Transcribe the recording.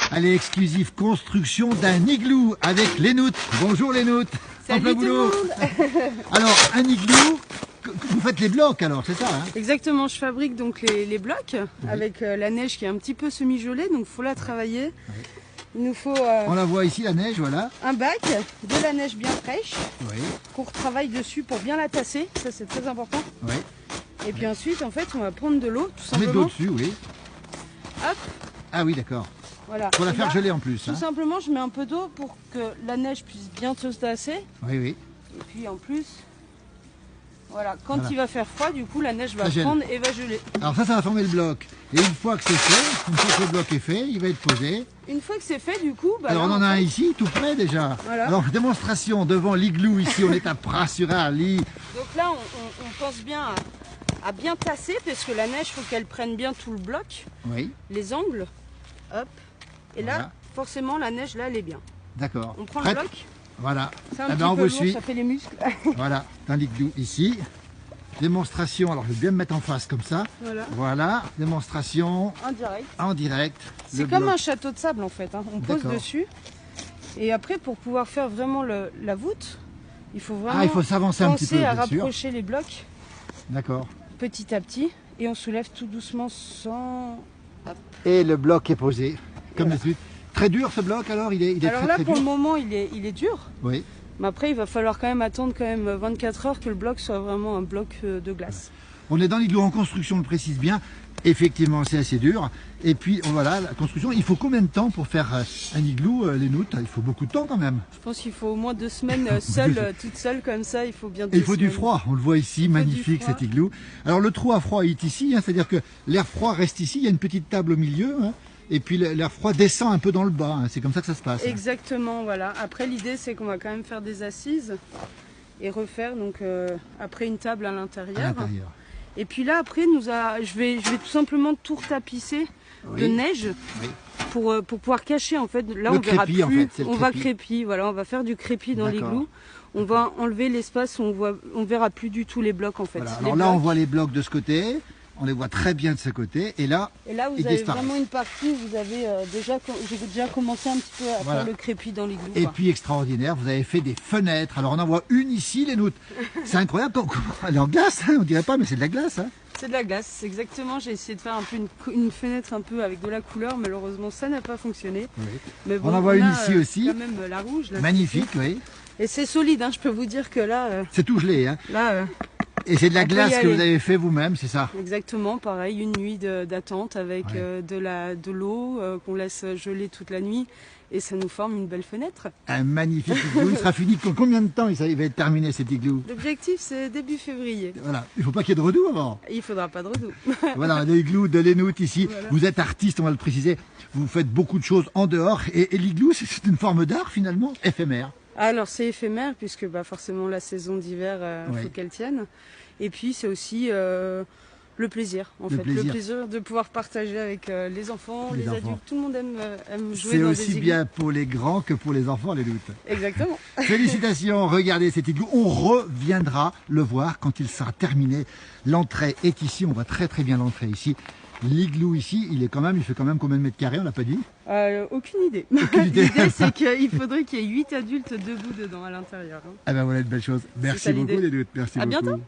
Allez, exclusive construction d'un igloo avec Lénout. Bonjour Lénout. Salut tout le monde. Alors, un igloo, vous faites les blocs alors, c'est ça hein? Exactement, je fabrique donc les blocs avec la neige qui est un petit peu semi-gelée, donc il faut la travailler. Oui. Il nous faut on la voit ici, la neige, voilà. Un bac, de la neige bien fraîche, oui. Qu'on retravaille dessus pour bien la tasser, ça c'est très important. Oui. Et puis ensuite, en fait, on va prendre de l'eau, tout simplement. Mettre de l'eau dessus, oui. Hop. Ah oui, d'accord. Voilà. Pour la faire geler en plus. Tout simplement, je mets un peu d'eau pour que la neige puisse bien se tasser. Oui, oui. Et puis en plus, voilà, quand il va faire froid, du coup, la neige va prendre et va geler. Alors ça va former le bloc. Et une fois que c'est fait, une fois que le bloc est fait, il va être posé. Une fois que c'est fait, du coup... Bah, alors on en a un ici, tout près déjà. Voilà. Alors démonstration devant l'igloo ici, on est à Pras-sur-Arly. Donc là, on pense bien à bien tasser, parce que la neige, il faut qu'elle prenne bien tout le bloc. Oui. Les angles. Hop. Et là, forcément, la neige, là, elle est bien. D'accord. On prend le bloc. Voilà. C'est un petit peu lourd, ça fait les muscles. Voilà, un igloo ici. Démonstration, alors je vais bien me mettre en face comme ça. Voilà, démonstration. En direct. C'est comme un château de sable en fait, hein. On pose dessus. Et après, pour pouvoir faire vraiment la voûte, il faut vraiment il faut s'avancer un petit peu, à rapprocher les blocs. D'accord. Petit à petit. Et on soulève tout doucement sans... Hop. Et le bloc est posé, comme d'habitude. Très dur ce bloc alors, il est alors très, là très pour dur. Le moment il est dur. Oui. Mais après il va falloir quand même attendre 24 heures que le bloc soit vraiment un bloc de glace. On est dans l'igloo en construction, on le précise bien. Effectivement c'est assez dur. Et puis voilà, la construction, il faut combien de temps pour faire un igloo, Lénout? Il faut beaucoup de temps quand même. Je pense qu'il faut au moins 2 semaines toute seule comme ça, il faut bien 2 Et il faut du froid, on le voit ici, magnifique cet igloo. Alors le trou à froid est ici, hein, c'est-à-dire que l'air froid reste ici, il y a une petite table au milieu. Hein. Et puis l'air froid descend un peu dans le bas, hein. C'est comme ça que ça se passe. Exactement, voilà. Après l'idée c'est qu'on va quand même faire des assises et refaire donc après une table à l'intérieur. Et puis là après je vais tout simplement tout retapisser de neige pour pouvoir cacher en fait. Là on verra plus, on va crépi, voilà, on va faire du crépi dans l'igloo. On va enlever l'espace où on verra plus du tout les blocs en fait. Voilà. Alors là on voit les blocs de ce côté. On les voit très bien de ce côté. Et là, vous avez vraiment une partie où vous avez j'ai déjà commencé un petit peu à faire le crépi dans l'igloo. Et puis extraordinaire, vous avez fait des fenêtres. Alors on en voit une ici, Lénout. C'est incroyable. Elle est en glace, hein, on dirait pas, mais c'est de la glace. Hein. C'est de la glace, exactement. J'ai essayé de faire un peu une fenêtre un peu avec de la couleur. Malheureusement, ça n'a pas fonctionné. Oui. Mais bon, on en voit une ici aussi. Quand même la rouge. Là, magnifique, oui. Et c'est solide, hein, je peux vous dire que là... c'est tout gelé. Hein. Là... Et c'est de la glace que vous avez fait vous-même, c'est ça? Exactement, pareil, une nuit d'attente avec de l'eau qu'on laisse geler toute la nuit et ça nous forme une belle fenêtre. Un magnifique igloo, il sera fini combien de temps il va être terminé cet igloo? L'objectif c'est début février. Voilà, il ne faut pas qu'il y ait de redoux avant. Il ne faudra pas de redoux. Voilà, l'igloo de Lénout ici, vous êtes artiste, on va le préciser, vous faites beaucoup de choses en dehors et l'igloo c'est une forme d'art finalement, éphémère. Alors c'est éphémère puisque forcément la saison d'hiver, faut qu'elle tienne. Et puis c'est aussi le plaisir, en fait. Le plaisir de pouvoir partager avec les enfants, les adultes. Tout le monde aime jouer dans des igloos. C'est aussi bien pour les grands que pour les enfants, Lénout. Exactement. Félicitations, regardez cet igloo. On reviendra le voir quand il sera terminé. L'entrée est ici, on voit très très bien l'entrée ici. L'igloo ici, il fait quand même combien de mètres carrés, on l'a pas dit? Aucune idée. L'idée c'est qu'il faudrait qu'il y ait 8 adultes debout dedans à l'intérieur. Hein. Ah ben voilà une belle chose. Merci beaucoup Lénout. Merci beaucoup. À bientôt.